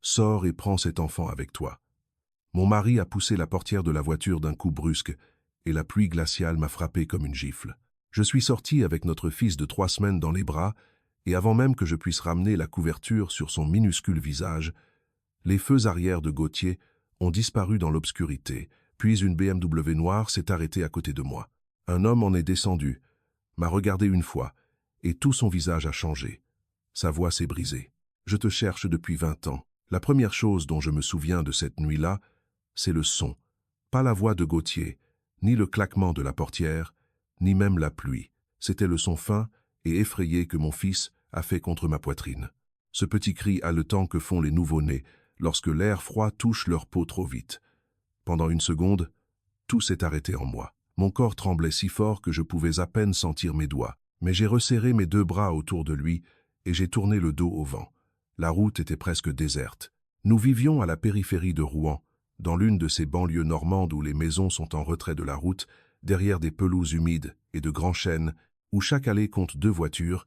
Sors et prends cet enfant avec toi. Mon mari a poussé la portière de la voiture d'un coup brusque, et la pluie glaciale m'a frappé comme une gifle. Je suis sorti avec notre fils de 3 semaines dans les bras, et avant même que je puisse ramener la couverture sur son minuscule visage, les feux arrière de Gauthier ont disparu dans l'obscurité, puis une BMW noire s'est arrêtée à côté de moi. Un homme en est descendu, m'a regardé une fois, et tout son visage a changé. Sa voix s'est brisée. Je te cherche depuis 20 ans. La première chose dont je me souviens de cette nuit-là, c'est le son. Pas la voix de Gauthier, ni le claquement de la portière, ni même la pluie. C'était le son fin et effrayé que mon fils a fait contre ma poitrine. Ce petit cri haletant que font les nouveau-nés lorsque l'air froid touche leur peau trop vite. Pendant une seconde, tout s'est arrêté en moi. Mon corps tremblait si fort que je pouvais à peine sentir mes doigts. Mais j'ai resserré mes 2 bras autour de lui et j'ai tourné le dos au vent. La route était presque déserte. Nous vivions à la périphérie de Rouen, dans l'une de ces banlieues normandes où les maisons sont en retrait de la route, derrière des pelouses humides et de grands chênes, où chaque allée compte 2 voitures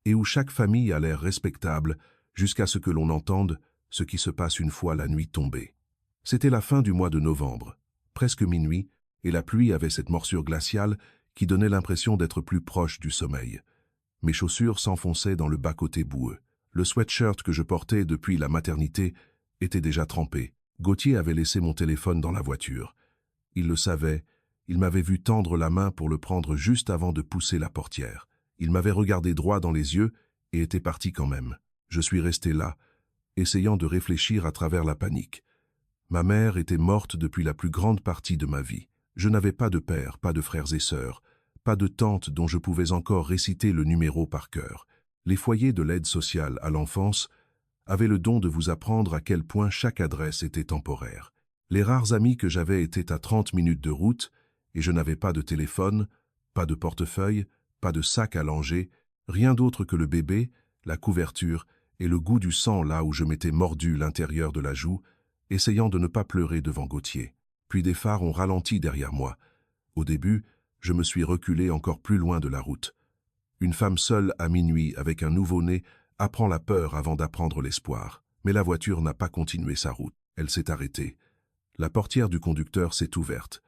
et où chaque famille a l'air respectable jusqu'à ce que l'on entende ce qui se passe une fois la nuit tombée. C'était la fin du mois de novembre, presque minuit, et la pluie avait cette morsure glaciale qui donnait l'impression d'être plus proche du sommeil. Mes chaussures s'enfonçaient dans le bas-côté boueux. Le sweatshirt que je portais depuis la maternité était déjà trempé. Gauthier avait laissé mon téléphone dans la voiture. Il le savait, il m'avait vu tendre la main pour le prendre juste avant de pousser la portière. Il m'avait regardé droit dans les yeux et était parti quand même. Je suis resté là, essayant de réfléchir à travers la panique. Ma mère était morte depuis la plus grande partie de ma vie. Je n'avais pas de père, pas de frères et sœurs, pas de tante dont je pouvais encore réciter le numéro par cœur. Les foyers de l'aide sociale à l'enfance avaient le don de vous apprendre à quel point chaque adresse était temporaire. Les rares amis que j'avais étaient à 30 minutes de route, et je n'avais pas de téléphone, pas de portefeuille, pas de sac à langer, rien d'autre que le bébé, la couverture et le goût du sang là où je m'étais mordu l'intérieur de la joue, essayant de ne pas pleurer devant Gauthier. Puis des phares ont ralenti derrière moi. Au début, je me suis reculé encore plus loin de la route. Une femme seule à minuit avec un nouveau-né apprend la peur avant d'apprendre l'espoir. Mais la voiture n'a pas continué sa route. Elle s'est arrêtée. La portière du conducteur s'est ouverte.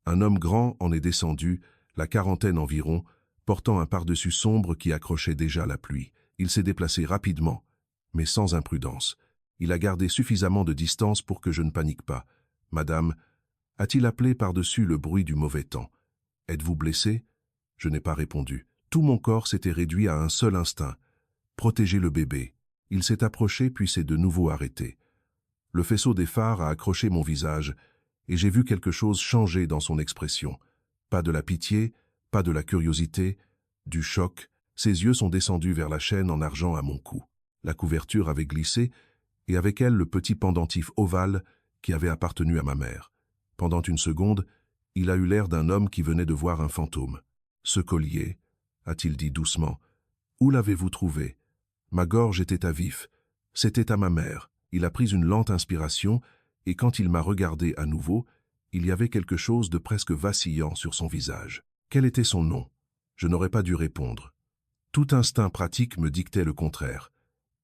Un homme grand en est descendu, la quarantaine environ, portant un pardessus sombre qui accrochait déjà la pluie. Il s'est déplacé rapidement, mais sans imprudence. Il a gardé suffisamment de distance pour que je ne panique pas. « Madame » a-t-il appelé par-dessus le bruit du mauvais temps. « Êtes-vous blessée » Je n'ai pas répondu. Tout mon corps s'était réduit à un seul instinct. Protéger le bébé. Il s'est approché puis s'est de nouveau arrêté. Le faisceau des phares a accroché mon visage et j'ai vu quelque chose changer dans son expression. Pas de la pitié, pas de la curiosité, du choc. Ses yeux sont descendus vers la chaîne en argent à mon cou. La couverture avait glissé et avec elle le petit pendentif ovale qui avait appartenu à ma mère. Pendant une seconde, il a eu l'air d'un homme qui venait de voir un fantôme. « Ce collier » a-t-il dit doucement. « Où l'avez-vous trouvé » Ma gorge était à vif. C'était à ma mère. Il a pris une lente inspiration, et quand il m'a regardé à nouveau, il y avait quelque chose de presque vacillant sur son visage. Quel était son nom? Je n'aurais pas dû répondre. Tout instinct pratique me dictait le contraire.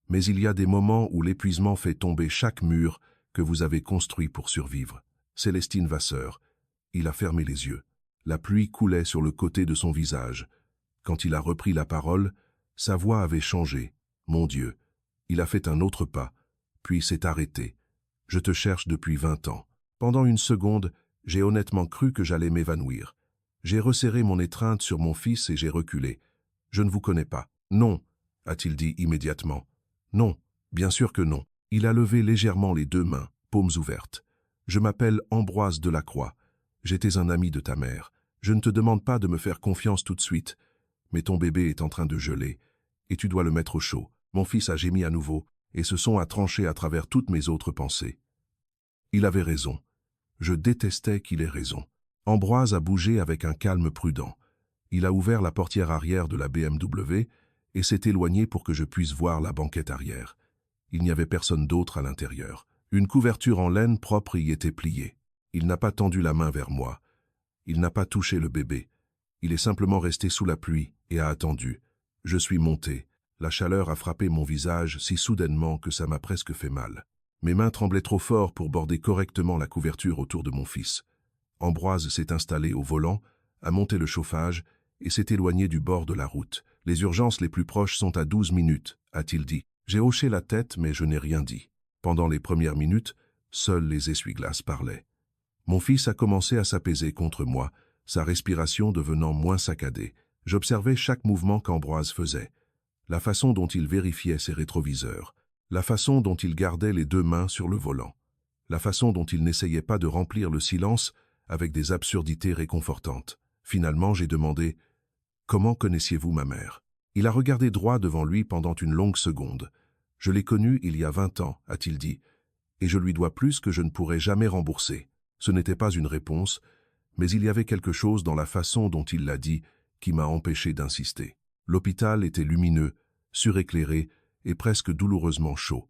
Mais il y a des moments où l'épuisement fait tomber chaque mur que vous avez construit pour survivre. Célestine Vasseur. Il a fermé les yeux. La pluie coulait sur le côté de son visage. Quand il a repris la parole, sa voix avait changé. Mon Dieu, il a fait un autre pas, puis s'est arrêté. Je te cherche depuis 20 ans. Pendant une seconde, j'ai honnêtement cru que j'allais m'évanouir. J'ai resserré mon étreinte sur mon fils et j'ai reculé. Je ne vous connais pas. Non, a-t-il dit immédiatement. Non, bien sûr que non. Il a levé légèrement les 2 mains, paumes ouvertes. Je m'appelle Ambroise Delacroix. J'étais un ami de ta mère. Je ne te demande pas de me faire confiance tout de suite, mais ton bébé est en train de geler, et tu dois le mettre au chaud. Mon fils a gémi à nouveau, et ce son a tranché à travers toutes mes autres pensées. Il avait raison. Je détestais qu'il ait raison. Ambroise a bougé avec un calme prudent. Il a ouvert la portière arrière de la BMW et s'est éloigné pour que je puisse voir la banquette arrière. Il n'y avait personne d'autre à l'intérieur. Une couverture en laine propre y était pliée. Il n'a pas tendu la main vers moi. Il n'a pas touché le bébé. Il est simplement resté sous la pluie et a attendu. Je suis monté. La chaleur a frappé mon visage si soudainement que ça m'a presque fait mal. Mes mains tremblaient trop fort pour border correctement la couverture autour de mon fils. Ambroise s'est installé au volant, a monté le chauffage et s'est éloigné du bord de la route. Les urgences les plus proches sont à 12 minutes, a-t-il dit. J'ai hoché la tête, mais je n'ai rien dit. Pendant les premières minutes, seuls les essuie-glaces parlaient. Mon fils a commencé à s'apaiser contre moi, sa respiration devenant moins saccadée. J'observais chaque mouvement qu'Ambroise faisait, la façon dont il vérifiait ses rétroviseurs, la façon dont il gardait les deux mains sur le volant, la façon dont il n'essayait pas de remplir le silence avec des absurdités réconfortantes. Finalement, j'ai demandé « Comment connaissiez-vous ma mère ?» Il a regardé droit devant lui pendant une longue seconde. « Je l'ai connue il y a 20 ans, a-t-il dit, et je lui dois plus que je ne pourrai jamais rembourser. » Ce n'était pas une réponse, mais il y avait quelque chose dans la façon dont il l'a dit qui m'a empêché d'insister. L'hôpital était lumineux, suréclairé et presque douloureusement chaud.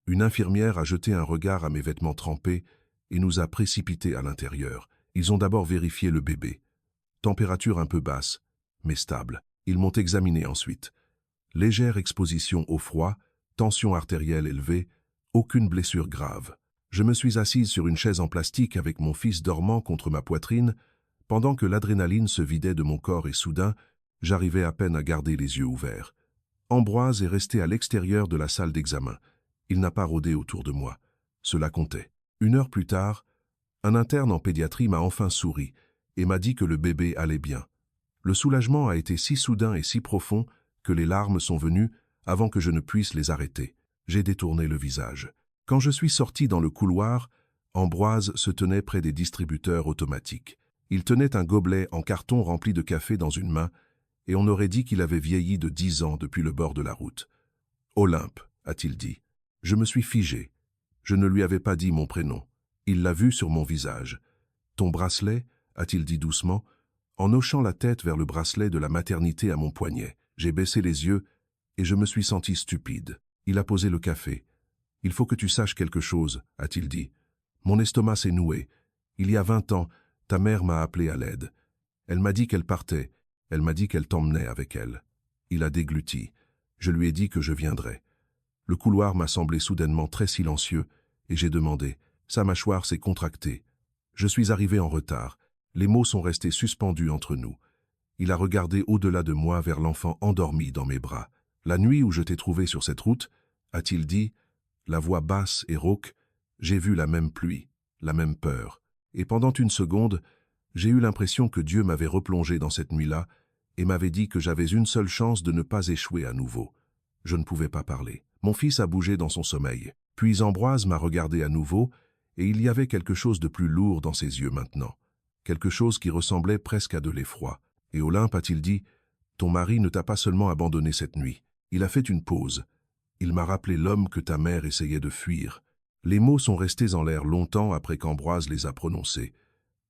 Une infirmière a jeté un regard à mes vêtements trempés et nous a précipités à l'intérieur. Ils ont d'abord vérifié le bébé. Température un peu basse, mais stable. Ils m'ont examiné ensuite. Légère exposition au froid, tension artérielle élevée, aucune blessure grave. Je me suis assise sur une chaise en plastique avec mon fils dormant contre ma poitrine, pendant que l'adrénaline se vidait de mon corps et soudain, j'arrivais à peine à garder les yeux ouverts. Ambroise est resté à l'extérieur de la salle d'examen. Il n'a pas rôdé autour de moi. Cela comptait. 1 heure plus tard, un interne en pédiatrie m'a enfin souri et m'a dit que le bébé allait bien. Le soulagement a été si soudain et si profond que les larmes sont venues avant que je ne puisse les arrêter. J'ai détourné le visage. Quand je suis sorti dans le couloir, Ambroise se tenait près des distributeurs automatiques. Il tenait un gobelet en carton rempli de café dans une main, et on aurait dit qu'il avait vieilli de 10 ans depuis le bord de la route. « Olympe », a-t-il dit. Je me suis figé. Je ne lui avais pas dit mon prénom. Il l'a vu sur mon visage. « Ton bracelet » a-t-il dit doucement, en hochant la tête vers le bracelet de la maternité à mon poignet. J'ai baissé les yeux et je me suis senti stupide. Il a posé le café. « Il faut que tu saches quelque chose », a-t-il dit. Mon estomac s'est noué. Il y a 20 ans, ta mère m'a appelé à l'aide. Elle m'a dit qu'elle partait. Elle m'a dit qu'elle t'emmenait avec elle. Il a dégluti. Je lui ai dit que je viendrais. Le couloir m'a semblé soudainement très silencieux et j'ai demandé. Sa mâchoire s'est contractée. Je suis arrivé en retard. Les mots sont restés suspendus entre nous. Il a regardé au-delà de moi vers l'enfant endormi dans mes bras. La nuit où je t'ai trouvé sur cette route, a-t-il dit, la voix basse et rauque, j'ai vu la même pluie, la même peur. Et pendant une seconde, j'ai eu l'impression que Dieu m'avait replongé dans cette nuit-là et m'avait dit que j'avais une seule chance de ne pas échouer à nouveau. Je ne pouvais pas parler. Mon fils a bougé dans son sommeil. Puis Ambroise m'a regardé à nouveau et il y avait quelque chose de plus lourd dans ses yeux maintenant. Quelque chose qui ressemblait presque à de l'effroi. Et Olympe a-t-il dit, « Ton mari ne t'a pas seulement abandonné cette nuit. Il a fait une pause. Il m'a rappelé l'homme que ta mère essayait de fuir. » Les mots sont restés en l'air longtemps après qu'Ambroise les a prononcés.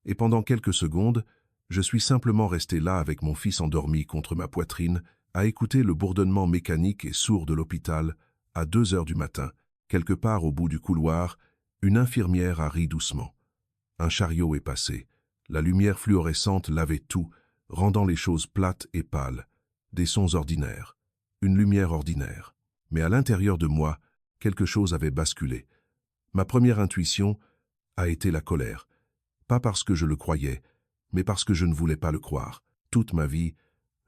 Et pendant quelques secondes, je suis simplement resté là avec mon fils endormi contre ma poitrine, à écouter le bourdonnement mécanique et sourd de l'hôpital. À 2 heures du matin, quelque part au bout du couloir, une infirmière a ri doucement. Un chariot est passé. La lumière fluorescente lavait tout, rendant les choses plates et pâles. Des sons ordinaires. Une lumière ordinaire. Mais à l'intérieur de moi, quelque chose avait basculé. Ma première intuition a été la colère. Pas parce que je le croyais, mais parce que je ne voulais pas le croire. Toute ma vie,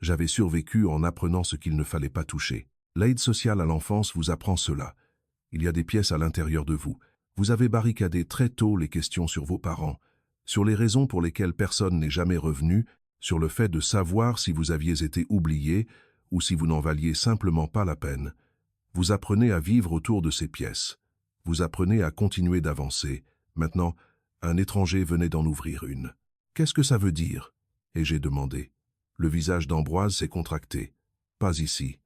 j'avais survécu en apprenant ce qu'il ne fallait pas toucher. L'aide sociale à l'enfance vous apprend cela. Il y a des pièces à l'intérieur de vous. Vous avez barricadé très tôt les questions sur vos parents, sur les raisons pour lesquelles personne n'est jamais revenu, sur le fait de savoir si vous aviez été oublié ou si vous n'en valiez simplement pas la peine. Vous apprenez à vivre autour de ces pièces. Vous apprenez à continuer d'avancer. Maintenant, un étranger venait d'en ouvrir une. « Qu'est-ce que ça veut dire ?» ai-je demandé. Le visage d'Ambroise s'est contracté. « Pas ici. »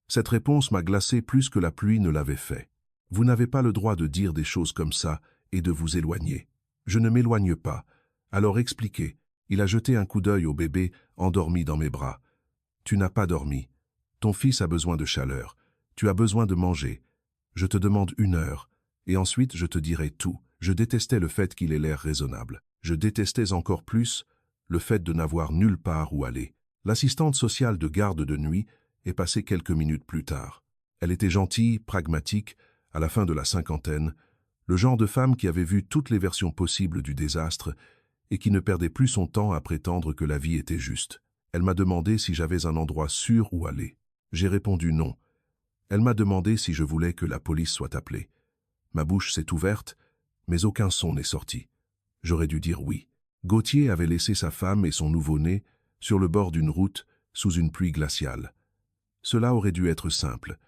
Cette réponse m'a glacé plus que la pluie ne l'avait fait. « Vous n'avez pas le droit de dire des choses comme ça et de vous éloigner. » Je ne m'éloigne pas. Alors expliquez. Il a jeté un coup d'œil au bébé endormi dans mes bras. « Tu n'as pas dormi. Ton fils a besoin de chaleur. Tu as besoin de manger. Je te demande 1 heure. Et ensuite je te dirai tout. » Je détestais le fait qu'il ait l'air raisonnable. Je détestais encore plus le fait de n'avoir nulle part où aller. L'assistante sociale de garde de nuit est passée quelques minutes plus tard. Elle était gentille, pragmatique, à la fin de la cinquantaine, Le genre de femme qui avait vu toutes les versions possibles du désastre et qui ne perdait plus son temps à prétendre que la vie était juste. Elle m'a demandé si j'avais un endroit sûr où aller. J'ai répondu non. Elle m'a demandé si je voulais que la police soit appelée. Ma bouche s'est ouverte, mais aucun son n'est sorti. J'aurais dû dire oui. Gauthier avait laissé sa femme et son nouveau-né sur le bord d'une route sous une pluie glaciale. Cela aurait dû être simple,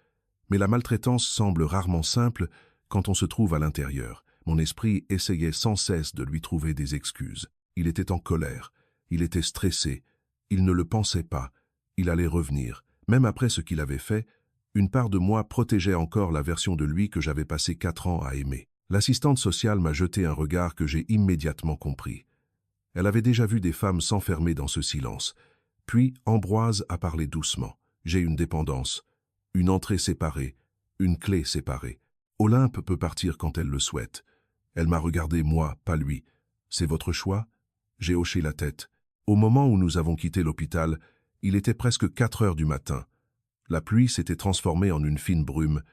mais la maltraitance semble rarement simple quand on se trouve à l'intérieur. Mon esprit essayait sans cesse de lui trouver des excuses. Il était en colère, il était stressé, il ne le pensait pas, il allait revenir. Même après ce qu'il avait fait, une part de moi protégeait encore la version de lui que j'avais passé 4 ans à aimer. L'assistante sociale m'a jeté un regard que j'ai immédiatement compris. Elle avait déjà vu des femmes s'enfermer dans ce silence. Puis Ambroise a parlé doucement. J'ai une dépendance, une entrée séparée, une clé séparée. Olympe peut partir quand elle le souhaite. Elle m'a regardé, moi, pas lui. C'est votre choix? J'ai hoché la tête. Au moment où nous avons quitté l'hôpital, il était presque 4 heures du matin. La pluie s'était transformée en une fine brume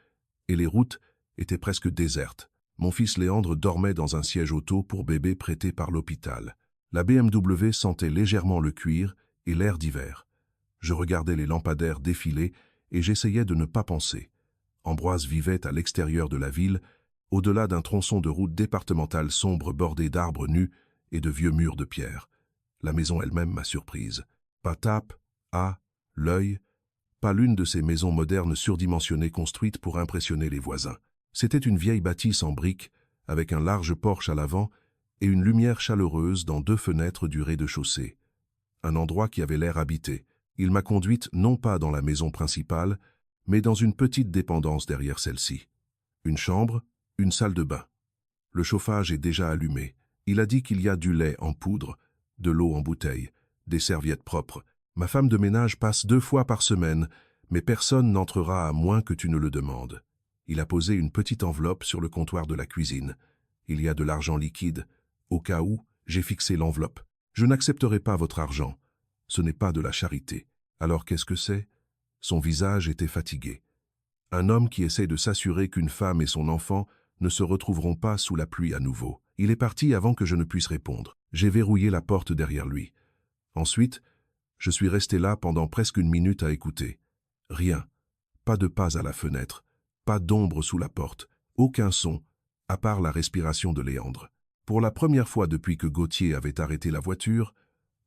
et les routes étaient presque désertes. Mon fils Léandre dormait dans un siège auto pour bébé prêté par l'hôpital. La BMW sentait légèrement le cuir et l'air d'hiver. Je regardais les lampadaires défiler et j'essayais de ne pas penser. Ambroise vivait à l'extérieur de la ville, au-delà d'un tronçon de route départementale sombre bordé d'arbres nus et de vieux murs de pierre. La maison elle-même m'a surprise. Pas tape, l'œil, pas l'une de ces maisons modernes surdimensionnées construites pour impressionner les voisins. C'était une vieille bâtisse en briques, avec un large porche à l'avant et une lumière chaleureuse dans 2 fenêtres du rez-de-chaussée. Un endroit qui avait l'air habité. Il m'a conduite non pas dans la maison principale, mais dans une petite dépendance derrière celle-ci. Une chambre, une salle de bain. Le chauffage est déjà allumé. Il a dit qu'il y a du lait en poudre, de l'eau en bouteille, des serviettes propres. Ma femme de ménage passe 2 fois par semaine, mais personne n'entrera à moins que tu ne le demandes. Il a posé une petite enveloppe sur le comptoir de la cuisine. Il y a de l'argent liquide. Au cas où, j'ai fixé l'enveloppe. Je n'accepterai pas votre argent. Ce n'est pas de la charité. Alors qu'est-ce que c'est? Son visage était fatigué. Un homme qui essaie de s'assurer qu'une femme et son enfant ne se retrouveront pas sous la pluie à nouveau. Il est parti avant que je ne puisse répondre. J'ai verrouillé la porte derrière lui. Ensuite, je suis resté là pendant presque 1 minute à écouter. Rien. Pas de pas à la fenêtre. Pas d'ombre sous la porte. Aucun son, à part la respiration de Léandre. Pour la première fois depuis que Gauthier avait arrêté la voiture,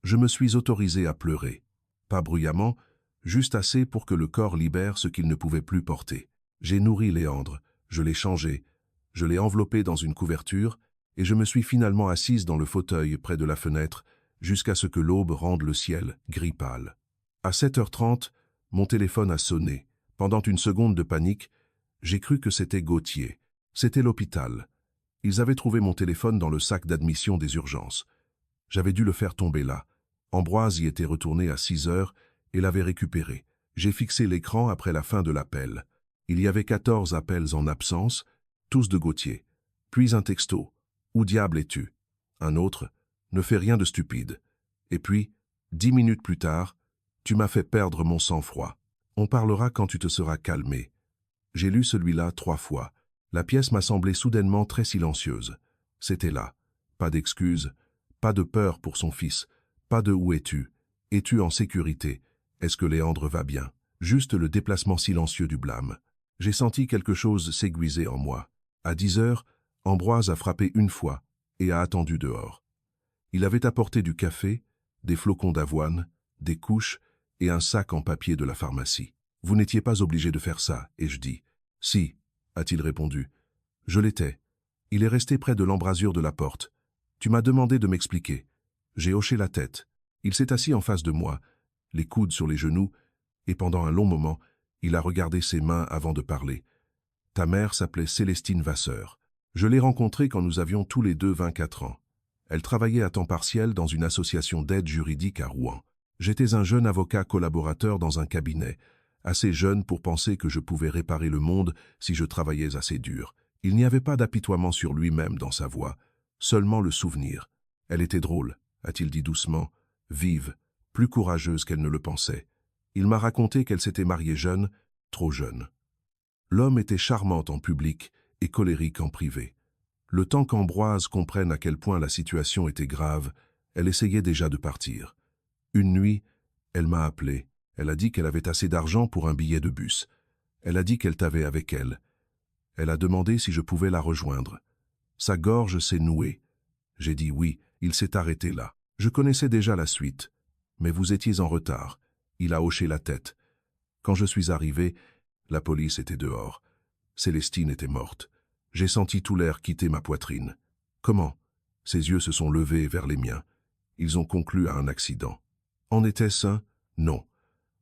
je me suis autorisé à pleurer. Pas bruyamment, juste assez pour que le corps libère ce qu'il ne pouvait plus porter. J'ai nourri Léandre, je l'ai changé, je l'ai enveloppé dans une couverture et je me suis finalement assise dans le fauteuil près de la fenêtre jusqu'à ce que l'aube rende le ciel gris pâle. À 7h30, mon téléphone a sonné. Pendant une seconde de panique, j'ai cru que c'était Gauthier. C'était l'hôpital. Ils avaient trouvé mon téléphone dans le sac d'admission des urgences. J'avais dû le faire tomber là. Ambroise y était retourné à 6 heures et l'avait récupéré. J'ai fixé l'écran après la fin de l'appel. Il y avait 14 appels en absence, tous de Gauthier. Puis un texto. « Où diable es-tu » Un autre. « Ne fais rien de stupide. » Et puis, 10 minutes plus tard, « Tu m'as fait perdre mon sang-froid. On parlera quand tu te seras calmé. » J'ai lu celui-là 3 fois. La pièce m'a semblé soudainement très silencieuse. C'était là. Pas d'excuses, pas de peur pour son fils, pas de « Où es-tu » ? Es-tu en sécurité? Est-ce que Léandre va bien? Juste le déplacement silencieux du blâme. J'ai senti quelque chose s'aiguiser en moi. À 10 heures, Ambroise a frappé 1 fois et a attendu dehors. Il avait apporté du café, des flocons d'avoine, des couches et un sac en papier de la pharmacie. « Vous n'étiez pas obligé de faire ça, » ai-je dit. « Si », a-t-il répondu. « Je l'étais. » Il est resté près de l'embrasure de la porte. « Tu m'as demandé de m'expliquer. » J'ai hoché la tête. Il s'est assis en face de moi, les coudes sur les genoux, et pendant un long moment, il a regardé ses mains avant de parler. « Ta mère s'appelait Célestine Vasseur. Je l'ai rencontrée quand nous avions tous les deux 24 ans. Elle travaillait à temps partiel dans une association d'aide juridique à Rouen. J'étais un jeune avocat collaborateur dans un cabinet, assez jeune pour penser que je pouvais réparer le monde si je travaillais assez dur. Il n'y avait pas d'apitoiement sur lui-même dans sa voix, seulement le souvenir. Elle était drôle, a-t-il dit doucement, vive, plus courageuse qu'elle ne le pensait. Il m'a raconté qu'elle s'était mariée jeune, trop jeune. L'homme était charmant en public et colérique en privé. Le temps qu'Ambroise comprenne à quel point la situation était grave, elle essayait déjà de partir. Une nuit, elle m'a appelé. Elle a dit qu'elle avait assez d'argent pour un billet de bus. Elle a dit qu'elle t'avait avec elle. Elle a demandé si je pouvais la rejoindre. Sa gorge s'est nouée. J'ai dit oui, il s'est arrêté là. Je connaissais déjà la suite. Mais vous étiez en retard. Il a hoché la tête. Quand je suis arrivé, la police était dehors. Célestine était morte. J'ai senti tout l'air quitter ma poitrine. Comment? Ses yeux se sont levés vers les miens. Ils ont conclu à un accident. En était-ce un? Non.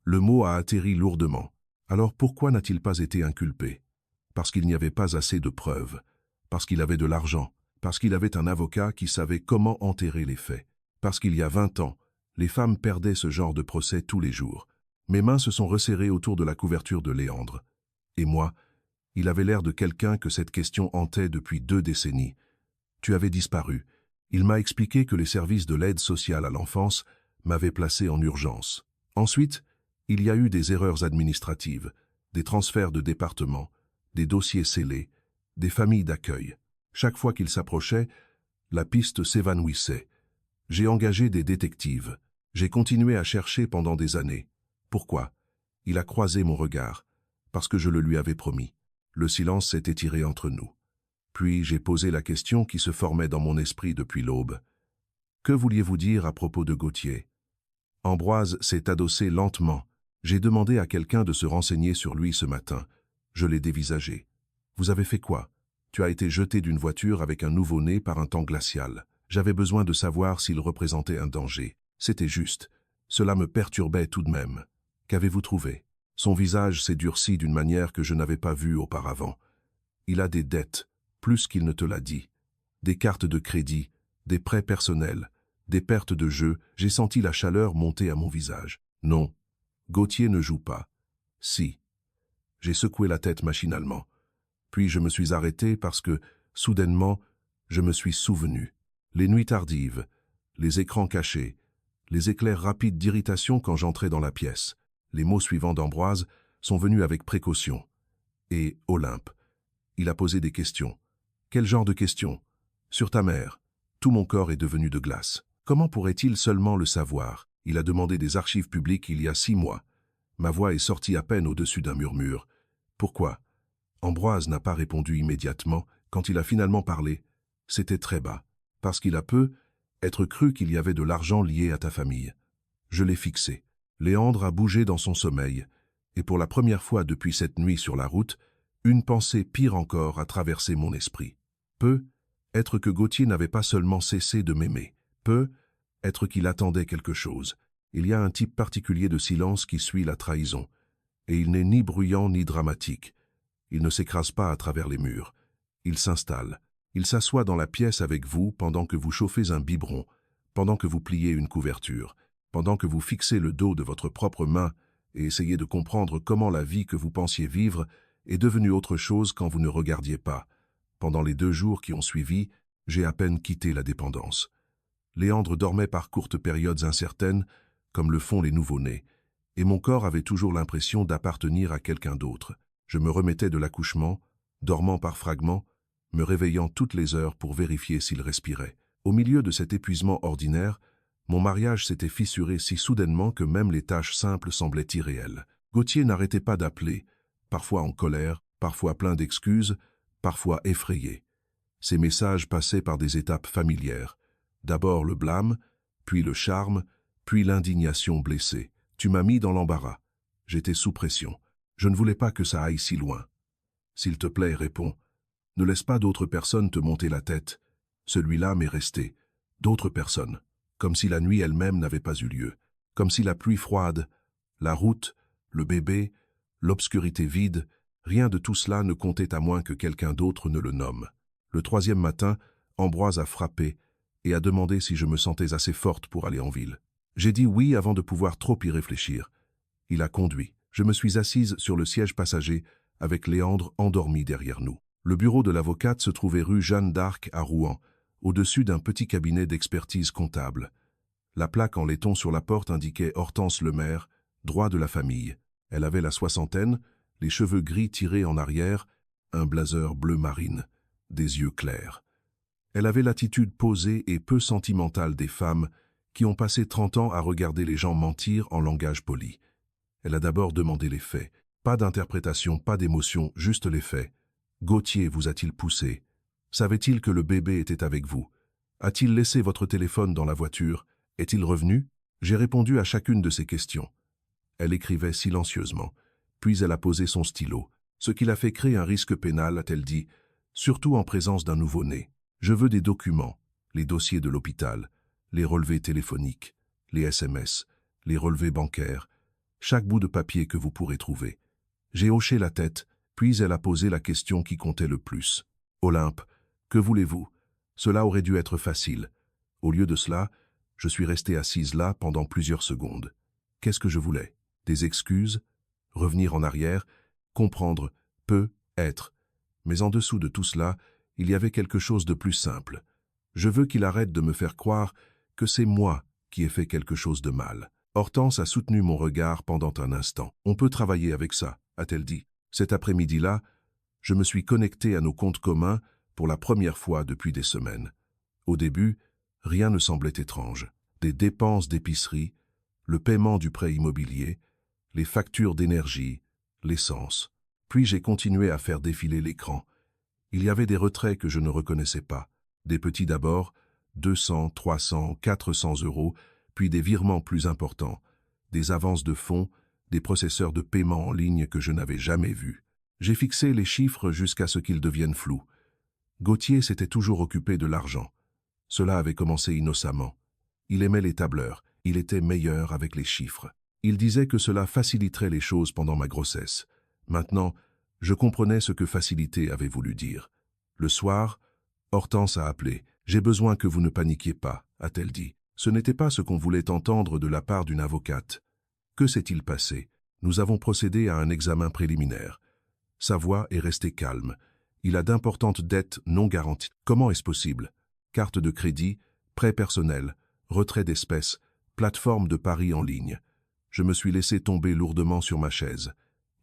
Le mot a atterri lourdement. Alors pourquoi n'a-t-il pas été inculpé? Parce qu'il n'y avait pas assez de preuves. Parce qu'il avait de l'argent. Parce qu'il avait un avocat qui savait comment enterrer les faits. Parce qu'il y a 20 ans, les femmes perdaient ce genre de procès tous les jours. Mes mains se sont resserrées autour de la couverture de Léandre. Et moi, il avait l'air de quelqu'un que cette question hantait depuis 2 décennies. Tu avais disparu. Il m'a expliqué que les services de l'aide sociale à l'enfance m'avaient placé en urgence. Ensuite, il y a eu des erreurs administratives, des transferts de département, des dossiers scellés, des familles d'accueil. Chaque fois qu'il s'approchait, la piste s'évanouissait. J'ai engagé des détectives. J'ai continué à chercher pendant des années. Pourquoi? Il a croisé mon regard, parce que je le lui avais promis. Le silence s'est étiré entre nous. Puis j'ai posé la question qui se formait dans mon esprit depuis l'aube. Que vouliez-vous dire à propos de Gauthier? Ambroise s'est adossé lentement. J'ai demandé à quelqu'un de se renseigner sur lui ce matin. Je l'ai dévisagé. Vous avez fait quoi? Tu as été jeté d'une voiture avec un nouveau-né par un temps glacial. J'avais besoin de savoir s'il représentait un danger. C'était juste. Cela me perturbait tout de même. Qu'avez-vous trouvé? Son visage s'est durci d'une manière que je n'avais pas vue auparavant. Il a des dettes, plus qu'il ne te l'a dit. Des cartes de crédit, des prêts personnels, des pertes de jeu. J'ai senti la chaleur monter à mon visage. Non, Gauthier ne joue pas. Si. J'ai secoué la tête machinalement. Puis je me suis arrêté parce que, soudainement, je me suis souvenu. Les nuits tardives, les écrans cachés, les éclairs rapides d'irritation quand j'entrais dans la pièce. Les mots suivants d'Ambroise sont venus avec précaution. Et Olympe. Il a posé des questions. Quel genre de questions? Sur ta mère. Tout mon corps est devenu de glace. Comment pourrait-il seulement le savoir? Il a demandé des archives publiques il y a 6 mois. Ma voix est sortie à peine au-dessus d'un murmure. Pourquoi? Ambroise n'a pas répondu immédiatement. Quand il a finalement parlé, c'était très bas. Parce qu'il a peu être cru qu'il y avait de l'argent lié à ta famille. Je l'ai fixé. Léandre a bougé dans son sommeil, et pour la première fois depuis cette nuit sur la route, une pensée pire encore a traversé mon esprit. Peu, être que Gauthier n'avait pas seulement cessé de m'aimer. Peu, être qu'il attendait quelque chose. Il y a un type particulier de silence qui suit la trahison, et il n'est ni bruyant ni dramatique. Il ne s'écrase pas à travers les murs. Il s'installe. Il s'assoit dans la pièce avec vous pendant que vous chauffez un biberon, pendant que vous pliez une couverture, pendant que vous fixez le dos de votre propre main et essayez de comprendre comment la vie que vous pensiez vivre est devenue autre chose quand vous ne regardiez pas. Pendant les 2 jours qui ont suivi, j'ai à peine quitté la dépendance. Léandre dormait par courtes périodes incertaines, comme le font les nouveau-nés, et mon corps avait toujours l'impression d'appartenir à quelqu'un d'autre. Je me remettais de l'accouchement, dormant par fragments, me réveillant toutes les heures pour vérifier s'il respirait. Au milieu de cet épuisement ordinaire, mon mariage s'était fissuré si soudainement que même les tâches simples semblaient irréelles. Gauthier n'arrêtait pas d'appeler, parfois en colère, parfois plein d'excuses, parfois effrayé. Ses messages passaient par des étapes familières. D'abord le blâme, puis le charme, puis l'indignation blessée. Tu m'as mis dans l'embarras. J'étais sous pression. Je ne voulais pas que ça aille si loin. S'il te plaît, réponds. Ne laisse pas d'autres personnes te monter la tête. Celui-là m'est resté. D'autres personnes. Comme si la nuit elle-même n'avait pas eu lieu. Comme si la pluie froide, la route, le bébé, l'obscurité vide, rien de tout cela ne comptait à moins que quelqu'un d'autre ne le nomme. Le 3e matin, Ambroise a frappé et a demandé si je me sentais assez forte pour aller en ville. J'ai dit oui avant de pouvoir trop y réfléchir. Il a conduit. Je me suis assise sur le siège passager avec Léandre endormi derrière nous. Le bureau de l'avocate se trouvait rue Jeanne d'Arc à Rouen, au-dessus d'un petit cabinet d'expertise comptable. La plaque en laiton sur la porte indiquait Hortense Lemaire, droit de la famille. Elle avait la 60aine, les cheveux gris tirés en arrière, un blazer bleu marine, des yeux clairs. Elle avait l'attitude posée et peu sentimentale des femmes qui ont passé 30 ans à regarder les gens mentir en langage poli. Elle a d'abord demandé les faits. Pas d'interprétation, pas d'émotion, juste les faits. Gauthier vous a-t-il poussé? Savait-il que le bébé était avec vous? A-t-il laissé votre téléphone dans la voiture? Est-il revenu? J'ai répondu à chacune de ces questions. Elle écrivait silencieusement. Puis elle a posé son stylo. Ce qui l'a fait créer un risque pénal, a-t-elle dit, surtout en présence d'un nouveau-né. Je veux des documents, les dossiers de l'hôpital, les relevés téléphoniques, les SMS, les relevés bancaires, chaque bout de papier que vous pourrez trouver. J'ai hoché la tête, puis elle a posé la question qui comptait le plus. Olympe, que voulez-vous? Cela aurait dû être facile. Au lieu de cela, je suis restée assise là pendant plusieurs secondes. Qu'est-ce que je voulais? Des excuses? Revenir en arrière? Comprendre? Être. Mais en dessous de tout cela, il y avait quelque chose de plus simple. Je veux qu'il arrête de me faire croire que c'est moi qui ai fait quelque chose de mal. Hortense a soutenu mon regard pendant un instant. On peut travailler avec ça, a-t-elle dit. Cet après-midi-là, je me suis connecté à nos comptes communs pour la première fois depuis des semaines. Au début, rien ne semblait étrange. Des dépenses d'épicerie, le paiement du prêt immobilier, les factures d'énergie, l'essence. Puis j'ai continué à faire défiler l'écran. Il y avait des retraits que je ne reconnaissais pas. Des petits d'abord, 200, 300, 400 euros, puis des virements plus importants, des avances de fonds, des processeurs de paiement en ligne que je n'avais jamais vus. J'ai fixé les chiffres jusqu'à ce qu'ils deviennent flous. Gauthier s'était toujours occupé de l'argent. Cela avait commencé innocemment. Il aimait les tableurs, il était meilleur avec les chiffres. Il disait que cela faciliterait les choses pendant ma grossesse. Maintenant, je comprenais ce que faciliter avait voulu dire. Le soir, Hortense a appelé. « J'ai besoin que vous ne paniquiez pas », a-t-elle dit. Ce n'était pas ce qu'on voulait entendre de la part d'une avocate. Que s'est-il passé? Nous avons procédé à un examen préliminaire. Sa voix est restée calme. Il a d'importantes dettes non garanties. Comment est-ce possible? Carte de crédit, prêt personnel, retrait d'espèces, plateforme de paris en ligne. Je me suis laissé tomber lourdement sur ma chaise.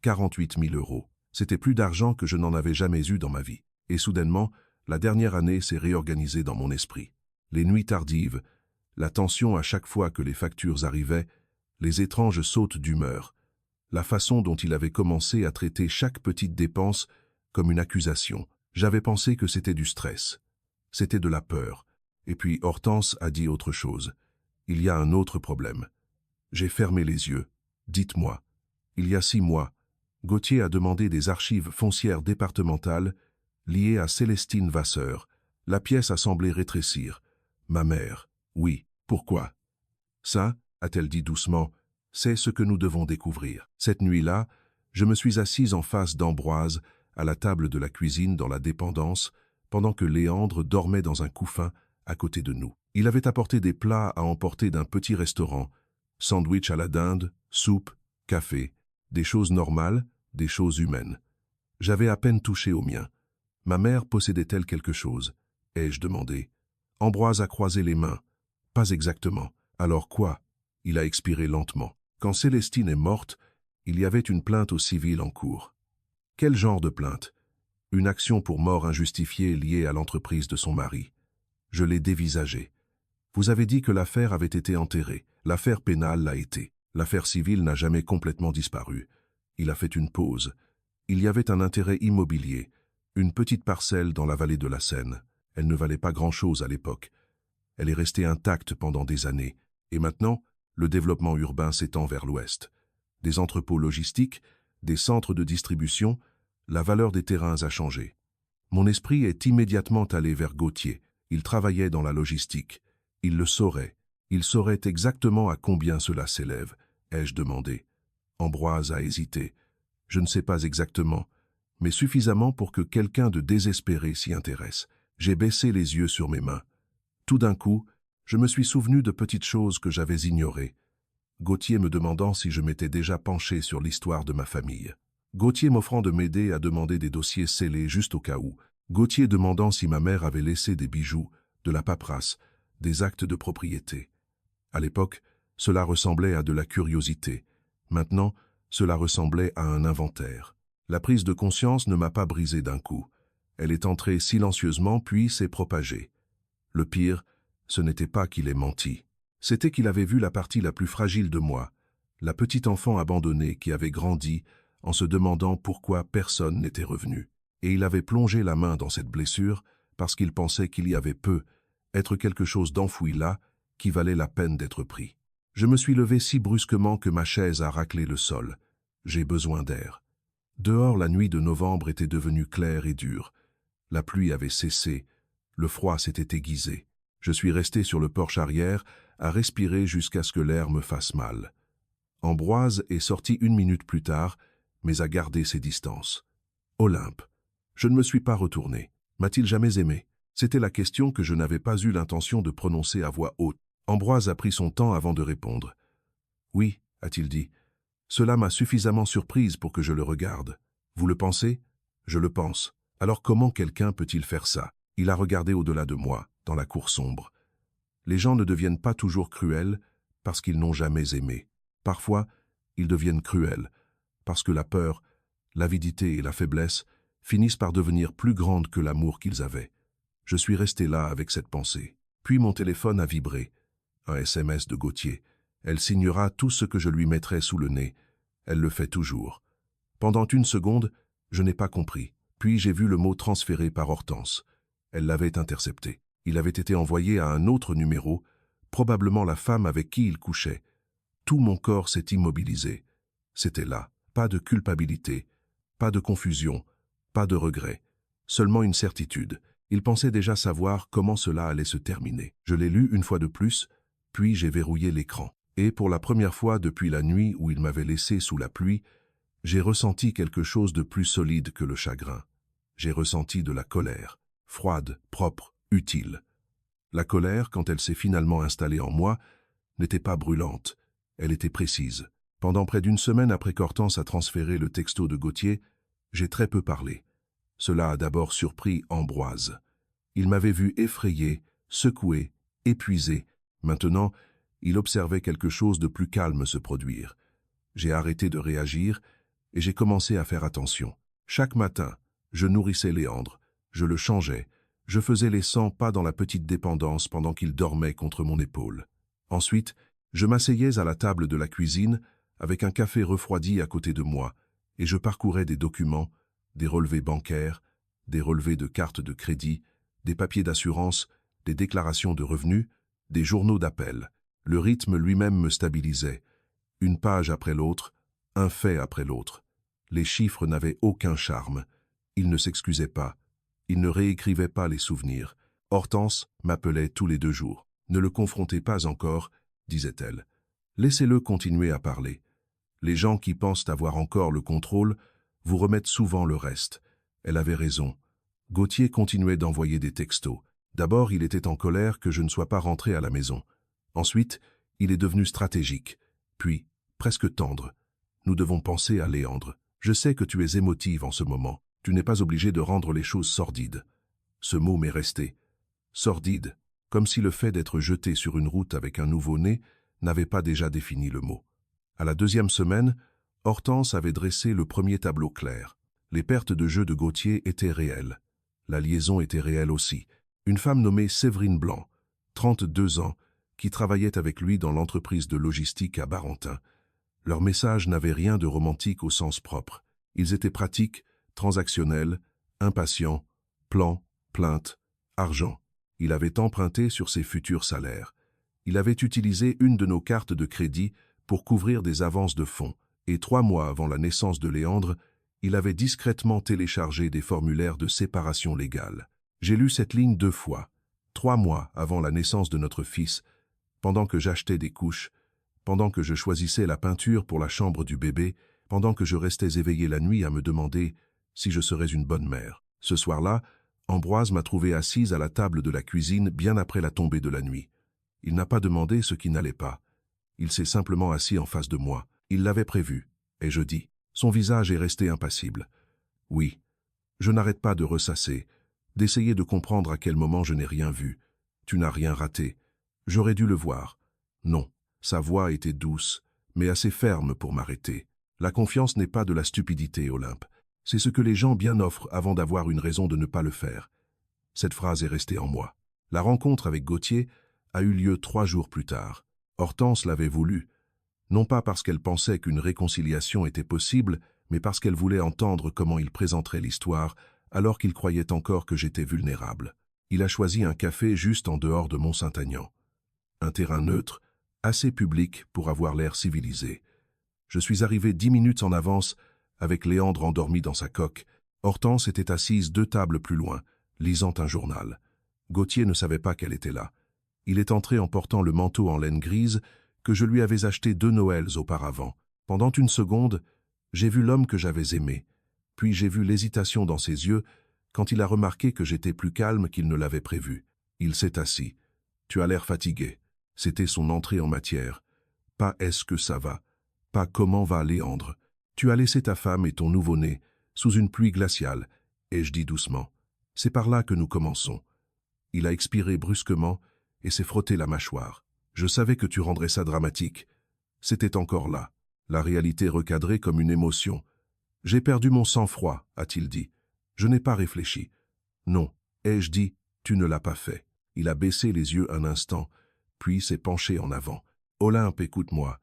48 000 euros. C'était plus d'argent que je n'en avais jamais eu dans ma vie. Et soudainement, la dernière année s'est réorganisée dans mon esprit. Les nuits tardives, la tension à chaque fois que les factures arrivaient, les étranges sautes d'humeur, la façon dont il avait commencé à traiter chaque petite dépense comme une accusation. J'avais pensé que c'était du stress. C'était de la peur. Et puis Hortense a dit autre chose. Il y a un autre problème. J'ai fermé les yeux. Dites-moi. Il y a 6 mois, Gauthier a demandé des archives foncières départementales liées à Célestine Vasseur. La pièce a semblé rétrécir. Ma mère. Oui. Pourquoi? Ça, a-t-elle dit doucement, c'est ce que nous devons découvrir. Cette nuit-là, je me suis assise en face d'Ambroise, à la table de la cuisine dans la dépendance, pendant que Léandre dormait dans un couffin à côté de nous. Il avait apporté des plats à emporter d'un petit restaurant, sandwich à la dinde, soupe, café, des choses normales, des choses humaines. J'avais à peine touché au mien. Ma mère possédait-elle quelque chose? Ai-je demandé. Ambroise a croisé les mains. Pas exactement. Alors quoi? Il a expiré lentement. Quand Célestine est morte, il y avait une plainte au civil en cours. Quel genre de plainte? Une action pour mort injustifiée liée à l'entreprise de son mari. Je l'ai dévisagée. Vous avez dit que l'affaire avait été enterrée. L'affaire pénale l'a été. L'affaire civile n'a jamais complètement disparu. Il a fait une pause. Il y avait un intérêt immobilier, une petite parcelle dans la vallée de la Seine. Elle ne valait pas grand-chose à l'époque. Elle est restée intacte pendant des années. Et maintenant, le développement urbain s'étend vers l'ouest. Des entrepôts logistiques, des centres de distribution, la valeur des terrains a changé. Mon esprit est immédiatement allé vers Gauthier. Il travaillait dans la logistique. Il le saurait. Il saurait exactement à combien cela s'élève, ai-je demandé. Ambroise a hésité. Je ne sais pas exactement, mais suffisamment pour que quelqu'un de désespéré s'y intéresse. J'ai baissé les yeux sur mes mains. Tout d'un coup, je me suis souvenu de petites choses que j'avais ignorées. Gauthier me demandant si je m'étais déjà penché sur l'histoire de ma famille. Gauthier m'offrant de m'aider à demander des dossiers scellés juste au cas où. Gauthier demandant si ma mère avait laissé des bijoux, de la paperasse, des actes de propriété. À l'époque, cela ressemblait à de la curiosité. Maintenant, cela ressemblait à un inventaire. La prise de conscience ne m'a pas brisé d'un coup. Elle est entrée silencieusement puis s'est propagée. Le pire, ce n'était pas qu'il ait menti. C'était qu'il avait vu la partie la plus fragile de moi, la petite enfant abandonnée qui avait grandi en se demandant pourquoi personne n'était revenu. Et il avait plongé la main dans cette blessure parce qu'il pensait qu'il y avait être quelque chose d'enfoui là qui valait la peine d'être pris. Je me suis levé si brusquement que ma chaise a raclé le sol. J'ai besoin d'air. Dehors, la nuit de novembre était devenue claire et dure. La pluie avait cessé, le froid s'était aiguisé. Je suis resté sur le porche arrière à respirer jusqu'à ce que l'air me fasse mal. Ambroise est sorti 1 minute plus tard, mais a gardé ses distances. Olympe. Je ne me suis pas retourné. M'a-t-il jamais aimé? C'était la question que je n'avais pas eu l'intention de prononcer à voix haute. Ambroise a pris son temps avant de répondre. Oui, a-t-il dit. Cela m'a suffisamment surprise pour que je le regarde. Vous le pensez? Je le pense. Alors comment quelqu'un peut-il faire ça? Il a regardé au-delà de moi, dans la cour sombre. Les gens ne deviennent pas toujours cruels parce qu'ils n'ont jamais aimé. Parfois, ils deviennent cruels parce que la peur, l'avidité et la faiblesse finissent par devenir plus grandes que l'amour qu'ils avaient. Je suis resté là avec cette pensée. Puis mon téléphone a vibré. Un SMS de Gauthier. Elle signera tout ce que je lui mettrai sous le nez. Elle le fait toujours. Pendant 1 seconde, je n'ai pas compris. Puis j'ai vu le mot transféré par Hortense. Elle l'avait intercepté. Il avait été envoyé à un autre numéro, probablement la femme avec qui il couchait. Tout mon corps s'est immobilisé. C'était là. Pas de culpabilité, pas de confusion, pas de regret. Seulement une certitude. Il pensait déjà savoir comment cela allait se terminer. Je l'ai lu une fois de plus, puis j'ai verrouillé l'écran. Et pour la première fois depuis la nuit où il m'avait laissé sous la pluie, j'ai ressenti quelque chose de plus solide que le chagrin. J'ai ressenti de la colère, froide, propre, utile. La colère, quand elle s'est finalement installée en moi, n'était pas brûlante, elle était précise. Pendant près d'1 semaine après qu'Hortense a transféré le texto de Gauthier, j'ai très peu parlé. Cela a d'abord surpris Ambroise. Il m'avait vu effrayé, secoué, épuisé. Maintenant, il observait quelque chose de plus calme se produire. J'ai arrêté de réagir et j'ai commencé à faire attention. Chaque matin, je nourrissais Léandre, je le changeais, je faisais les 100 pas dans la petite dépendance pendant qu'il dormait contre mon épaule. Ensuite, je m'asseyais à la table de la cuisine avec un café refroidi à côté de moi et je parcourais des documents, des relevés bancaires, des relevés de cartes de crédit, des papiers d'assurance, des déclarations de revenus, des journaux d'appel. Le rythme lui-même me stabilisait. Une page après l'autre, un fait après l'autre. Les chiffres n'avaient aucun charme. Ils ne s'excusaient pas. Ils ne réécrivaient pas les souvenirs. Hortense m'appelait tous les 2 jours. Ne le confrontez pas encore, disait-elle. Laissez-le continuer à parler. Les gens qui pensent avoir encore le contrôle vous remettent souvent le reste. Elle avait raison. Gauthier continuait d'envoyer des textos. D'abord, il était en colère que je ne sois pas rentré à la maison. Ensuite, il est devenu stratégique. Puis, presque tendre. Nous devons penser à Léandre. Je sais que tu es émotive en ce moment. Tu n'es pas obligé de rendre les choses sordides. Ce mot m'est resté. Sordide, comme si le fait d'être jeté sur une route avec un nouveau-né n'avait pas déjà défini le mot. À la 2e semaine, Hortense avait dressé le premier tableau clair. Les pertes de jeu de Gauthier étaient réelles. La liaison était réelle aussi. Une femme nommée Séverine Blanc, 32 ans, qui travaillait avec lui dans l'entreprise de logistique à Barentin. Leurs messages n'avaient rien de romantique au sens propre. Ils étaient pratiques, transactionnels, impatients, plans, plaintes, argent. Il avait emprunté sur ses futurs salaires. Il avait utilisé une de nos cartes de crédit pour couvrir des avances de fonds, et 3 mois avant la naissance de Léandre, il avait discrètement téléchargé des formulaires de séparation légale. J'ai lu cette ligne 2 fois, 3 mois avant la naissance de notre fils, pendant que j'achetais des couches, pendant que je choisissais la peinture pour la chambre du bébé, pendant que je restais éveillé la nuit à me demander si je serais une bonne mère. Ce soir-là, Ambroise m'a trouvé assise à la table de la cuisine bien après la tombée de la nuit. Il n'a pas demandé ce qui n'allait pas. Il s'est simplement assis en face de moi. Il l'avait prévu, et je dis. Son visage est resté impassible. Oui, je n'arrête pas de ressasser, d'essayer de comprendre à quel moment je n'ai rien vu. Tu n'as rien raté. J'aurais dû le voir. Non, sa voix était douce, mais assez ferme pour m'arrêter. La confiance n'est pas de la stupidité, Olympe. C'est ce que les gens bien offrent avant d'avoir une raison de ne pas le faire. Cette phrase est restée en moi. La rencontre avec Gauthier a eu lieu 3 jours plus tard. Hortense l'avait voulu, non pas parce qu'elle pensait qu'une réconciliation était possible, mais parce qu'elle voulait entendre comment il présenterait l'histoire, alors qu'il croyait encore que j'étais vulnérable. Il a choisi un café juste en dehors de Mont-Saint-Aignan. Un terrain neutre, assez public pour avoir l'air civilisé. Je suis arrivé 10 minutes en avance, avec Léandre endormi dans sa coque. Hortense était assise 2 tables plus loin, lisant un journal. Gauthier ne savait pas qu'elle était là. Il est entré en portant le manteau en laine grise que je lui avais acheté 2 Noëls auparavant. Pendant une seconde, j'ai vu l'homme que j'avais aimé. Puis j'ai vu l'hésitation dans ses yeux quand il a remarqué que j'étais plus calme qu'il ne l'avait prévu. Il s'est assis. « Tu as l'air fatigué. » C'était son entrée en matière. Pas « est-ce que ça va ?» Pas « comment va Léandre ?» Tu as laissé ta femme et ton nouveau-né sous une pluie glaciale, ai-je dit doucement. C'est par là que nous commençons. Il a expiré brusquement et s'est frotté la mâchoire. Je savais que tu rendrais ça dramatique. C'était encore là, la réalité recadrée comme une émotion. J'ai perdu mon sang-froid, a-t-il dit. Je n'ai pas réfléchi. Non, ai-je dit, tu ne l'as pas fait. Il a baissé les yeux un instant, puis s'est penché en avant. Olympe, écoute-moi.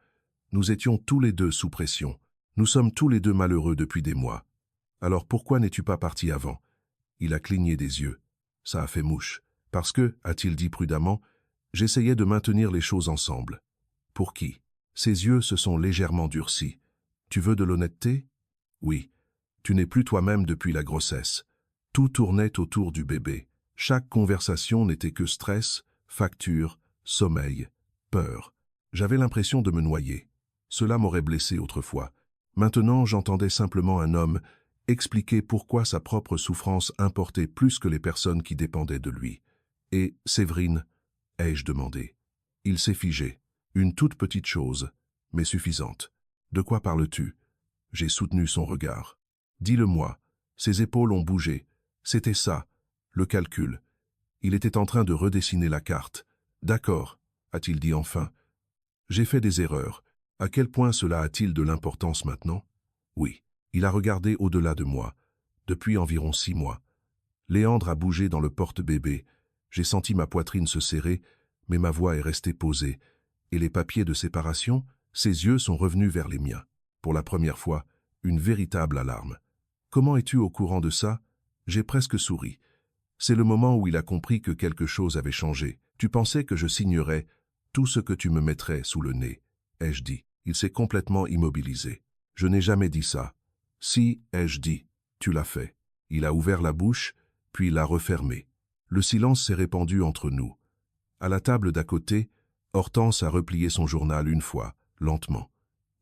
Nous étions tous les deux sous pression. Nous sommes tous les deux malheureux depuis des mois. Alors pourquoi n'es-tu pas parti avant? Il a cligné des yeux. Ça a fait mouche. Parce que, a-t-il dit prudemment, j'essayais de maintenir les choses ensemble. Pour qui? Ses yeux se sont légèrement durcis. Tu veux de l'honnêteté? Oui. Tu n'es plus toi-même depuis la grossesse. Tout tournait autour du bébé. Chaque conversation n'était que stress, facture, sommeil, peur. J'avais l'impression de me noyer. Cela m'aurait blessé autrefois. Maintenant, j'entendais simplement un homme expliquer pourquoi sa propre souffrance importait plus que les personnes qui dépendaient de lui. Et Séverine, ai-je demandé. Il s'est figé. Une toute petite chose, mais suffisante. De quoi parles-tu? J'ai soutenu son regard. Dis-le-moi. Ses épaules ont bougé. C'était ça, le calcul. Il était en train de redessiner la carte. D'accord, a-t-il dit enfin. J'ai fait des erreurs. À quel point cela a-t-il de l'importance maintenant? Oui. Il a regardé au-delà de moi. Depuis environ 6 mois. Léandre a bougé dans le porte-bébé. J'ai senti ma poitrine se serrer, mais ma voix est restée posée. Et les papiers de séparation, ses yeux sont revenus vers les miens. Pour la première fois, une véritable alarme. Comment es-tu au courant de ça? J'ai presque souri. C'est le moment où il a compris que quelque chose avait changé. Tu pensais que je signerais tout ce que tu me mettrais sous le nez, ai-je dit. Il s'est complètement immobilisé. Je n'ai jamais dit ça. Si, ai-je dit, tu l'as fait. Il a ouvert la bouche, puis l'a refermée. Le silence s'est répandu entre nous. À la table d'à côté, Hortense a replié son journal une fois, lentement.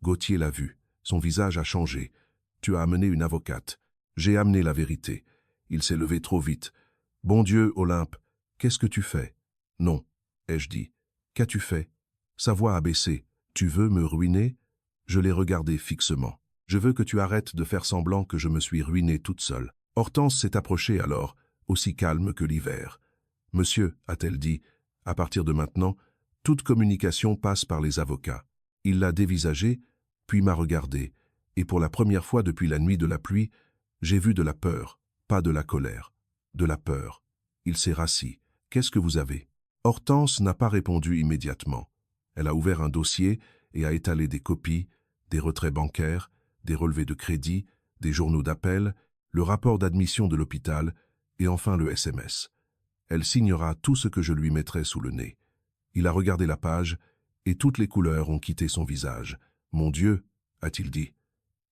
Gauthier l'a vu. Son visage a changé. Tu as amené une avocate. J'ai amené la vérité. Il s'est levé trop vite. Bon Dieu, Olympe, qu'est-ce que tu fais? Non, ai-je dit. Qu'as-tu fait? Sa voix a baissé. Tu veux me ruiner? Je l'ai regardé fixement. Je veux que tu arrêtes de faire semblant que je me suis ruinée toute seule. Hortense s'est approchée alors, aussi calme que l'hiver. Monsieur, a-t-elle dit, à partir de maintenant, toute communication passe par les avocats. Il l'a dévisagé, puis m'a regardé, et pour la première fois depuis la nuit de la pluie, j'ai vu de la peur, pas de la colère, de la peur. Il s'est rassis. Qu'est-ce que vous avez? Hortense n'a pas répondu immédiatement. Elle a ouvert un dossier et a étalé des copies, des retraits bancaires, des relevés de crédit, des journaux d'appel, le rapport d'admission de l'hôpital et enfin le SMS. Elle signera tout ce que je lui mettrai sous le nez. Il a regardé la page et toutes les couleurs ont quitté son visage. Mon Dieu, a-t-il dit.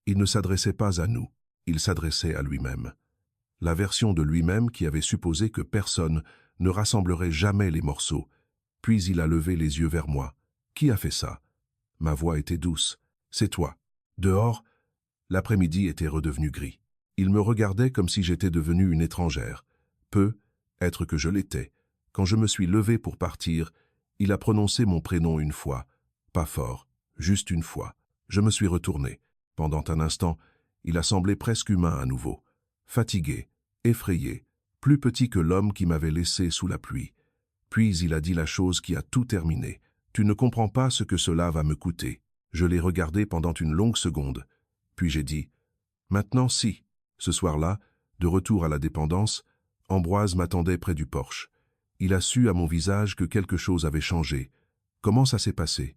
Il ne s'adressait pas à nous, il s'adressait à lui-même. La version de lui-même qui avait supposé que personne ne rassemblerait jamais les morceaux. Puis il a levé les yeux vers moi. Qui a fait ça? Ma voix était douce. C'est toi. Dehors, l'après-midi était redevenu gris. Il me regardait comme si j'étais devenue une étrangère. Peu, être que je l'étais. Quand je me suis levé pour partir, il a prononcé mon prénom une fois. Pas fort, juste une fois. Je me suis retourné. Pendant un instant, il a semblé presque humain à nouveau. Fatigué, effrayé, plus petit que l'homme qui m'avait laissé sous la pluie. Puis il a dit la chose qui a tout terminé. Tu ne comprends pas ce que cela va me coûter. Je l'ai regardé pendant une longue seconde. Puis j'ai dit, maintenant si. Ce soir-là, de retour à la dépendance, Ambroise m'attendait près du porche. Il a su à mon visage que quelque chose avait changé. Comment ça s'est passé?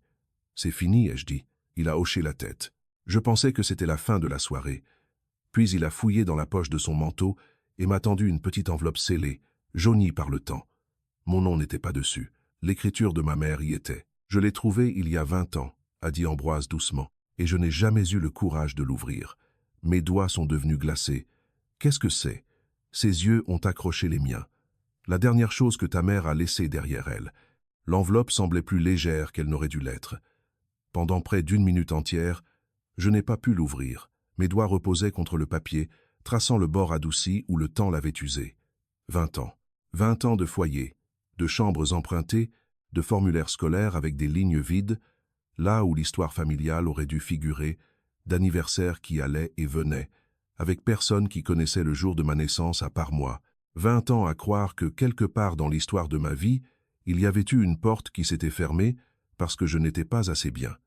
C'est fini, ai-je dit. Il a hoché la tête. Je pensais que c'était la fin de la soirée. Puis il a fouillé dans la poche de son manteau et m'a tendu une petite enveloppe scellée, jaunie par le temps. Mon nom n'était pas dessus. L'écriture de ma mère y était. Je l'ai trouvée il y a 20 ans, a dit Ambroise doucement, et je n'ai jamais eu le courage de l'ouvrir. Mes doigts sont devenus glacés. Qu'est-ce que c'est? Ses yeux ont accroché les miens. La dernière chose que ta mère a laissée derrière elle. L'enveloppe semblait plus légère qu'elle n'aurait dû l'être. Pendant près d'1 minute entière, je n'ai pas pu l'ouvrir. Mes doigts reposaient contre le papier, traçant le bord adouci où le temps l'avait usé. 20 ans. 20 ans de foyer, de chambres empruntées, de formulaires scolaires avec des lignes vides, là où l'histoire familiale aurait dû figurer, d'anniversaires qui allaient et venaient, avec personne qui connaissait le jour de ma naissance à part moi. 20 ans à croire que quelque part dans l'histoire de ma vie, il y avait eu une porte qui s'était fermée parce que je n'étais pas assez bien.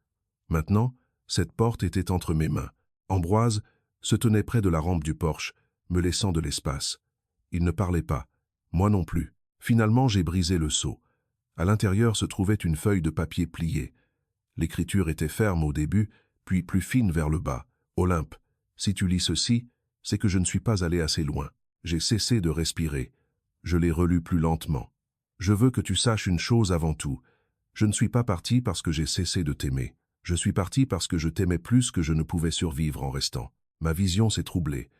Maintenant, cette porte était entre mes mains. Ambroise se tenait près de la rampe du porche, me laissant de l'espace. Il ne parlait pas, moi non plus. Finalement, j'ai brisé le sceau. À l'intérieur se trouvait une feuille de papier pliée. L'écriture était ferme au début, puis plus fine vers le bas. Olympe, si tu lis ceci, c'est que je ne suis pas allé assez loin. J'ai cessé de respirer. Je l'ai relu plus lentement. Je veux que tu saches une chose avant tout. Je ne suis pas parti parce que j'ai cessé de t'aimer. Je suis parti parce que je t'aimais plus que je ne pouvais survivre en restant. Ma vision s'est troublée.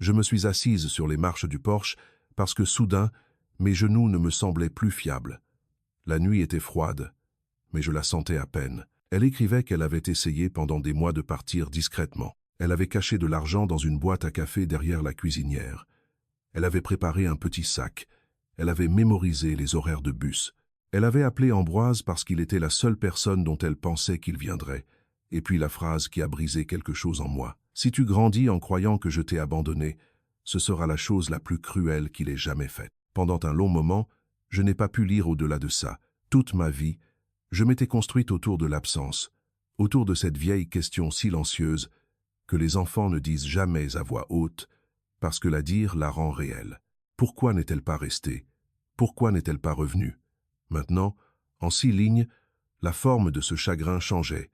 Je me suis assise sur les marches du porche parce que soudain, mes genoux ne me semblaient plus fiables. La nuit était froide, mais je la sentais à peine. Elle écrivait qu'elle avait essayé pendant des mois de partir discrètement. Elle avait caché de l'argent dans une boîte à café derrière la cuisinière. Elle avait préparé un petit sac. Elle avait mémorisé les horaires de bus. Elle avait appelé Ambroise parce qu'il était la seule personne dont elle pensait qu'il viendrait. Et puis la phrase qui a brisé quelque chose en moi. Si tu grandis en croyant que je t'ai abandonné, ce sera la chose la plus cruelle qu'il ait jamais faite. Pendant un long moment, je n'ai pas pu lire au-delà de ça. Toute ma vie, je m'étais construite autour de l'absence, autour de cette vieille question silencieuse que les enfants ne disent jamais à voix haute, parce que la dire la rend réelle. Pourquoi n'est-elle pas restée? Pourquoi n'est-elle pas revenue? Maintenant, en 6 lignes, la forme de ce chagrin changeait.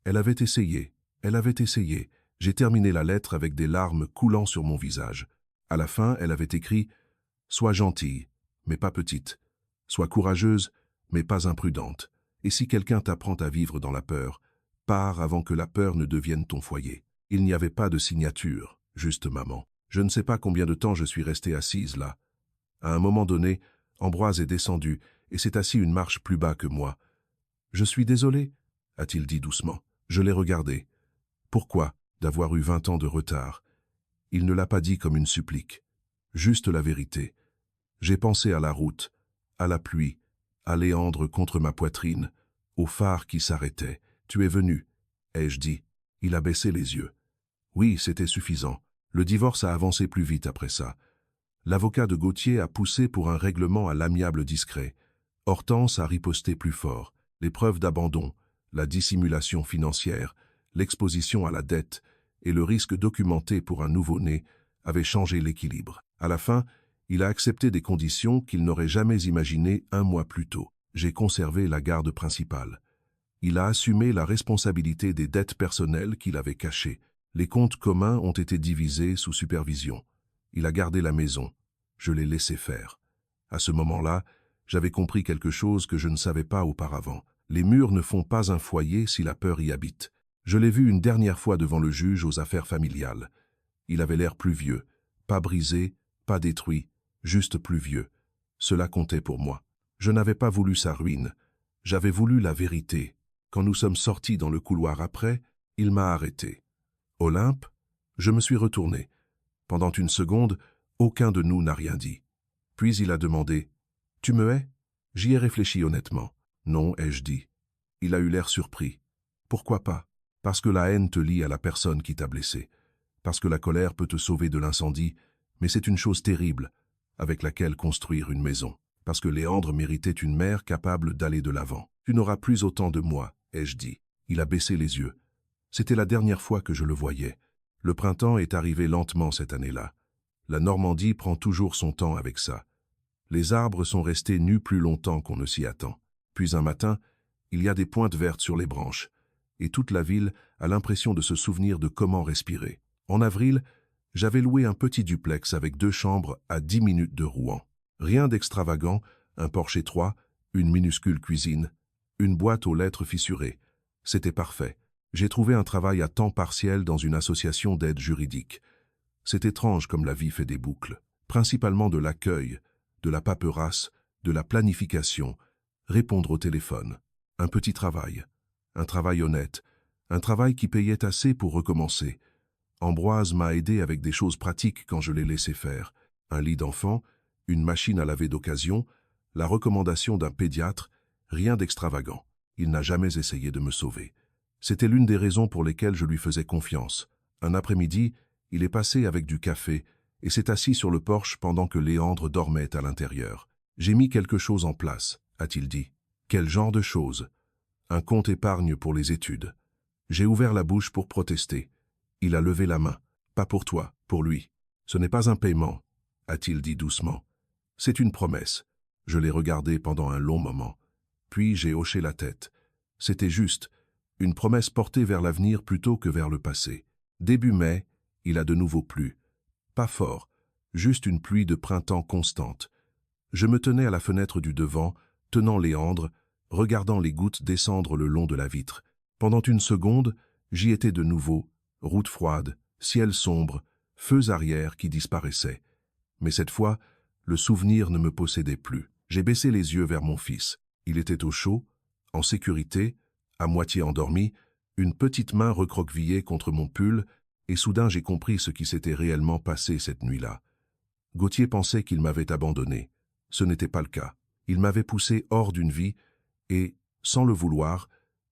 Elle avait essayé, elle avait essayé. J'ai terminé la lettre avec des larmes coulant sur mon visage. À la fin, elle avait écrit « Sois gentille, mais pas petite. Sois courageuse, mais pas imprudente. Et si quelqu'un t'apprend à vivre dans la peur, pars avant que la peur ne devienne ton foyer. » Il n'y avait pas de signature, juste maman. Je ne sais pas combien de temps je suis restée assise là. À un moment donné, Ambroise est descendu et s'est assis une marche plus bas que moi. « Je suis désolé, a-t-il dit doucement. Je l'ai regardé. Pourquoi d'avoir eu 20 ans de retard? Il ne l'a pas dit comme une supplique. Juste la vérité. J'ai pensé à la route, à la pluie, à Léandre contre ma poitrine, au phare qui s'arrêtait. Tu es venu, ai-je dit. Il a baissé les yeux. Oui, c'était suffisant. Le divorce a avancé plus vite après ça. L'avocat de Gauthier a poussé pour un règlement à l'amiable discret. Hortense a riposté plus fort. Les preuves d'abandon, la dissimulation financière, l'exposition à la dette et le risque documenté pour un nouveau-né avaient changé l'équilibre. À la fin, il a accepté des conditions qu'il n'aurait jamais imaginées 1 mois plus tôt. J'ai conservé la garde principale. Il a assumé la responsabilité des dettes personnelles qu'il avait cachées. Les comptes communs ont été divisés sous supervision. Il a gardé la maison. Je l'ai laissé faire. À ce moment-là, j'avais compris quelque chose que je ne savais pas auparavant. Les murs ne font pas un foyer si la peur y habite. Je l'ai vu une dernière fois devant le juge aux affaires familiales. Il avait l'air plus vieux, pas brisé, pas détruit, juste plus vieux. Cela comptait pour moi. Je n'avais pas voulu sa ruine. J'avais voulu la vérité. Quand nous sommes sortis dans le couloir après, il m'a arrêté. Olympe, je me suis retourné. Pendant une seconde, aucun de nous n'a rien dit. Puis il a demandé « Tu me hais ?» J'y ai réfléchi honnêtement. « Non », ai-je dit. Il a eu l'air surpris. « Pourquoi pas ? Parce que la haine te lie à la personne qui t'a blessé. Parce que la colère peut te sauver de l'incendie, mais c'est une chose terrible avec laquelle construire une maison. Parce que Léandre méritait une mère capable d'aller de l'avant. Tu n'auras plus autant de moi, ai-je dit. Il a baissé les yeux. C'était la dernière fois que je le voyais. Le printemps est arrivé lentement cette année-là. La Normandie prend toujours son temps avec ça. Les arbres sont restés nus plus longtemps qu'on ne s'y attend. Puis un matin, il y a des pointes vertes sur les branches, et toute la ville a l'impression de se souvenir de comment respirer. En avril, j'avais loué un petit duplex avec 2 chambres à 10 minutes de Rouen. Rien d'extravagant, un porche étroit, une minuscule cuisine, une boîte aux lettres fissurées. C'était parfait. J'ai trouvé un travail à temps partiel dans une association d'aide juridique. C'est étrange comme la vie fait des boucles, principalement de l'accueil, de la paperasse, de la planification, répondre au téléphone. Un petit travail, un travail honnête, un travail qui payait assez pour recommencer. Ambroise m'a aidé avec des choses pratiques quand je l'ai laissé faire. Un lit d'enfant, une machine à laver d'occasion, la recommandation d'un pédiatre, rien d'extravagant. Il n'a jamais essayé de me sauver. C'était l'une des raisons pour lesquelles je lui faisais confiance. Un après-midi, il est passé avec du café et s'est assis sur le porche pendant que Léandre dormait à l'intérieur. « J'ai mis quelque chose en place », a-t-il dit. « Quel genre de chose ? Un compte épargne pour les études. » J'ai ouvert la bouche pour protester. Il a levé la main. « Pas pour toi, pour lui. Ce n'est pas un paiement, » a-t-il dit doucement. « C'est une promesse. » Je l'ai regardé pendant un long moment. Puis j'ai hoché la tête. C'était juste, une promesse portée vers l'avenir plutôt que vers le passé. Début mai, il a de nouveau plu. Pas fort, juste une pluie de printemps constante. Je me tenais à la fenêtre du devant, tenant Léandre, regardant les gouttes descendre le long de la vitre. Pendant une seconde, j'y étais de nouveau, route froide, ciel sombre, feux arrière qui disparaissaient. Mais cette fois, le souvenir ne me possédait plus. J'ai baissé les yeux vers mon fils. Il était au chaud, en sécurité, à moitié endormi, une petite main recroquevillée contre mon pull, et soudain j'ai compris ce qui s'était réellement passé cette nuit-là. Gauthier pensait qu'il m'avait abandonné. Ce n'était pas le cas. Il m'avait poussé hors d'une vie et, sans le vouloir,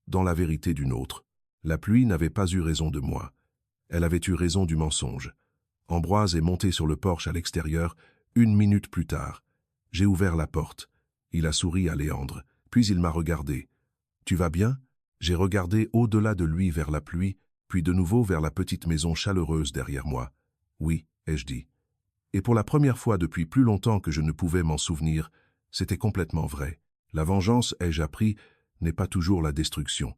dans la vérité d'une autre. La pluie n'avait pas eu raison de moi. Elle avait eu raison du mensonge. Ambroise est monté sur le porche à l'extérieur 1 minute plus tard. J'ai ouvert la porte. Il a souri à Léandre, puis il m'a regardé. « Tu vas bien ?» J'ai regardé au-delà de lui vers la pluie, puis de nouveau vers la petite maison chaleureuse derrière moi. « Oui », ai-je dit. Et pour la première fois depuis plus longtemps que je ne pouvais m'en souvenir, c'était complètement vrai. La vengeance, ai-je appris, n'est pas toujours la destruction.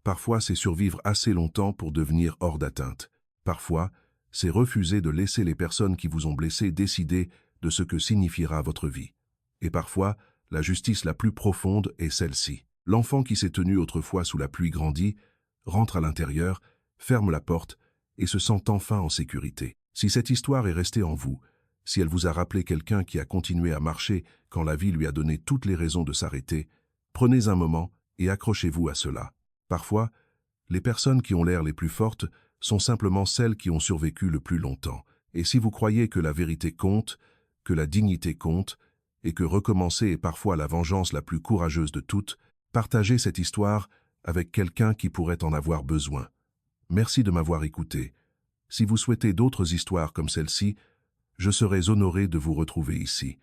Parfois, c'est survivre assez longtemps pour devenir hors d'atteinte. Parfois, c'est refuser de laisser les personnes qui vous ont blessé décider de ce que signifiera votre vie. Et parfois, la justice la plus profonde est celle-ci. L'enfant qui s'est tenu autrefois sous la pluie grandit, rentre à l'intérieur, ferme la porte et se sent enfin en sécurité. Si cette histoire est restée en vous, si elle vous a rappelé quelqu'un qui a continué à marcher quand la vie lui a donné toutes les raisons de s'arrêter, prenez un moment et accrochez-vous à cela. Parfois, les personnes qui ont l'air les plus fortes sont simplement celles qui ont survécu le plus longtemps. Et si vous croyez que la vérité compte, que la dignité compte, et que recommencer est parfois la vengeance la plus courageuse de toutes, partagez cette histoire avec quelqu'un qui pourrait en avoir besoin. Merci de m'avoir écouté. Si vous souhaitez d'autres histoires comme celle-ci, je serais honoré de vous retrouver ici.